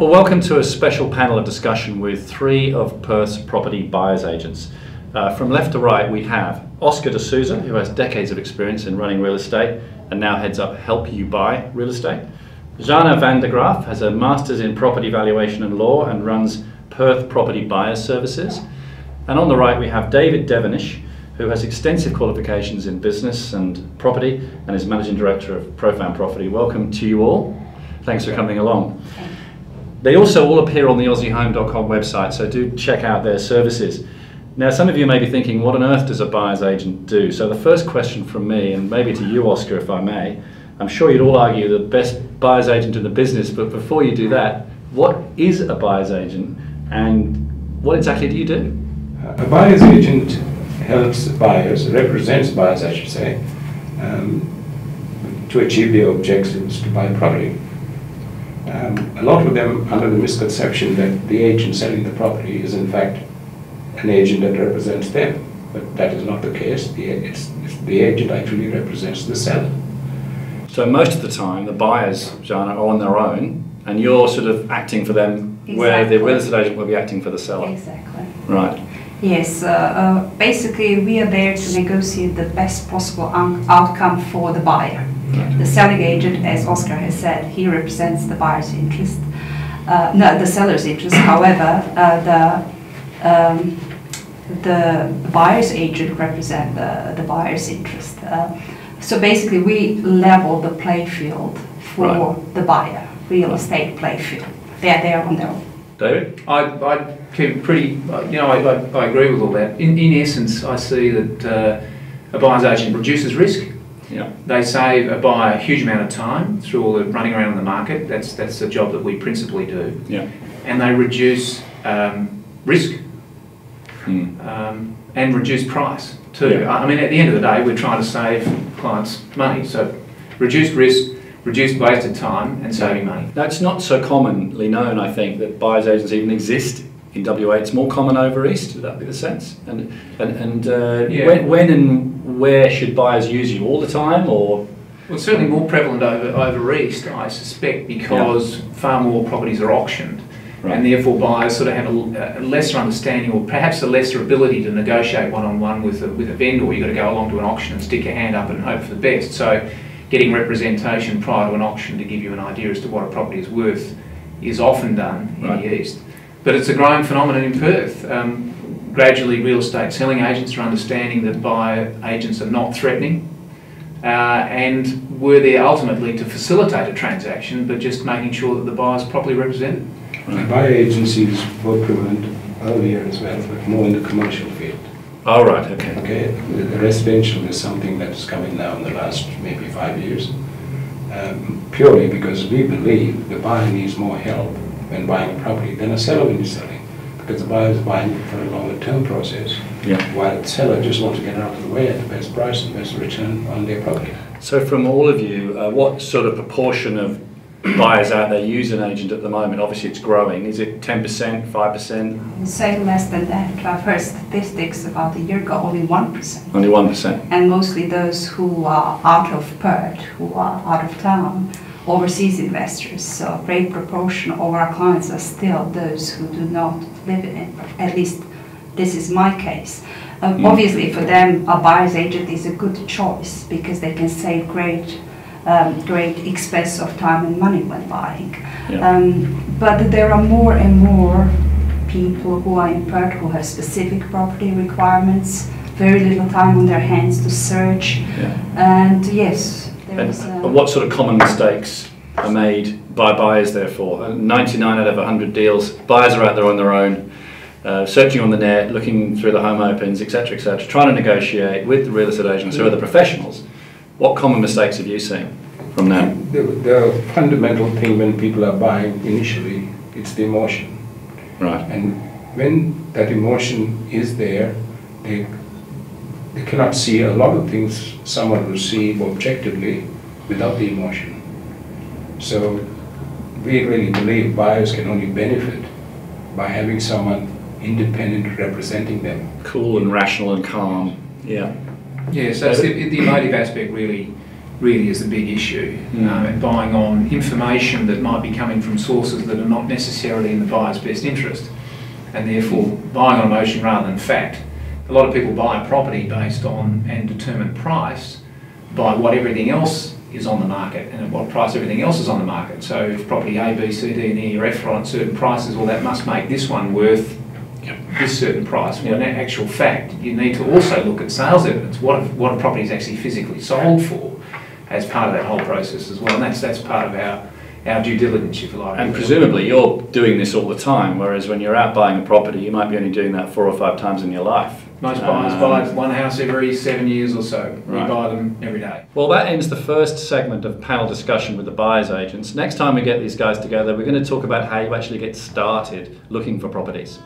Well, welcome to a special panel of discussion with three of Perth's property buyers agents. From left to right, we have Oscar de Souza, who has decades of experience in running real estate and now heads up Help You Buy Real Estate. Jana van der Graaf has a master's in property valuation and law and runs Perth Property Buyers Services. And on the right, we have David Devenish, who has extensive qualifications in business and property and is managing director of Profound Property. Welcome to you all. Thanks for coming along. They also all appear on the AussieHome.com website, so do check out their services. Now, some of you may be thinking, what on earth does a buyer's agent do? So the first question from me, and maybe to you, Oscar, if I may, I'm sure you'd all argue the best buyer's agent in the business, but before you do that, what is a buyer's agent and what exactly do you do? A buyer's agent helps buyers, represents buyers I should say, to achieve their objectives to buy property. A lot of them under the misconception that the agent selling the property is in fact an agent that represents them, but that is not the case. The agent actually represents the seller. So most of the time the buyers, Jana, are on their own and you're sort of acting for them. Exactly. Where the real estate agent will be acting for the seller. Exactly. Right. Yes, basically we are there to negotiate the best possible outcome for the buyer. Right. The selling agent, as Oscar has said, he represents the buyer's interest, no, the seller's interest. However, the buyer's agent represents the buyer's interest. So basically we level the playing field for right. the buyer, real estate playing field. They are there on their own. David? I keep it pretty, I agree with all that. In essence, I see that a buyer's agent reduces risk. Yeah. They save a buyer a huge amount of time through all the running around in the market. That's the job that we principally do. Yeah. And they reduce risk and reduce price too. Yeah. I mean, at the end of the day, we're trying to save clients money. So reduced risk, reduced wasted time and saving money. Now, it's not so commonly known, I think, that buyer's agents even exist in WA. It's more common over east, would that be the sense? And yeah. when and where should buyers use you? All the time, or? Well, it's certainly more prevalent over east, I suspect, because far more properties are auctioned. Right. And therefore buyers sort of have a lesser understanding or perhaps a lesser ability to negotiate one-on-one with a vendor. You've got to go along to an auction and stick your hand up and hope for the best. So getting representation prior to an auction to give you an idea as to what a property is worth is often done in the east. But it's a growing phenomenon in Perth. Gradually real estate selling agents are understanding that buyer agents are not threatening and were there ultimately to facilitate a transaction, but just making sure that the buyer is properly represented. Right. Buyer agencies were prevalent earlier as well, but more in the commercial field. Oh, right, okay. Okay, the residential is something that's coming now in the last maybe 5 years, purely because we believe the buyer needs more help when buying a property than a seller when he's selling, because the buyer is buying for a longer term process, while the seller just wants to get out of the way at the best price and best return on their property. So from all of you, what sort of proportion of buyers out there use an agent at the moment? Obviously it's growing. Is it 10%, 5%? I'd say less than that. I've heard statistics about a year ago, only 1%. Only 1%. And mostly those who are out of Perth, who are out of town, overseas investors. So a great proportion of our clients are still those who do not live in it. At least this is my case. Obviously for them a buyer's agent is a good choice because they can save great expense of time and money when buying. But there are more and more people who are in Perth who have specific property requirements, very little time on their hands to search, and yes, there is... what sort of common mistakes are made by buyers therefore? 99 out of 100 deals, buyers are out there on their own, searching on the net, looking through the home opens, etc., trying to negotiate with the real estate agents who are the professionals. What common mistakes have you seen from them? The fundamental thing when people are buying initially, it's the emotion. Right. And when that emotion is there, they cannot see a lot of things someone will see objectively without the emotion. So we really believe buyers can only benefit by having someone independent representing them. Cool and rational and calm. Yeah. Yeah, so it's the emotive aspect really really is the big issue, and buying on information that might be coming from sources that are not necessarily in the buyer's best interest, and therefore buying on emotion rather than fact. A lot of people buy a property based on and determine price by what everything else is on the market and at what price everything else is on the market. So if property A, B, C, D and E or F are on certain prices, well, that must make this one worth this certain price. Well, in actual fact, you need to also look at sales evidence. What a property is actually physically sold for as part of that whole process as well. And that's part of our due diligence, if you like. And presumably you're doing this all the time, whereas when you're out buying a property, you might be only doing that 4 or 5 times in your life. Most buyers buy one house every 7 years or so. We Right. buy them every day. Well, that ends the first segment of panel discussion with the buyer's agents. Next time we get these guys together, we're going to talk about how you actually get started looking for properties.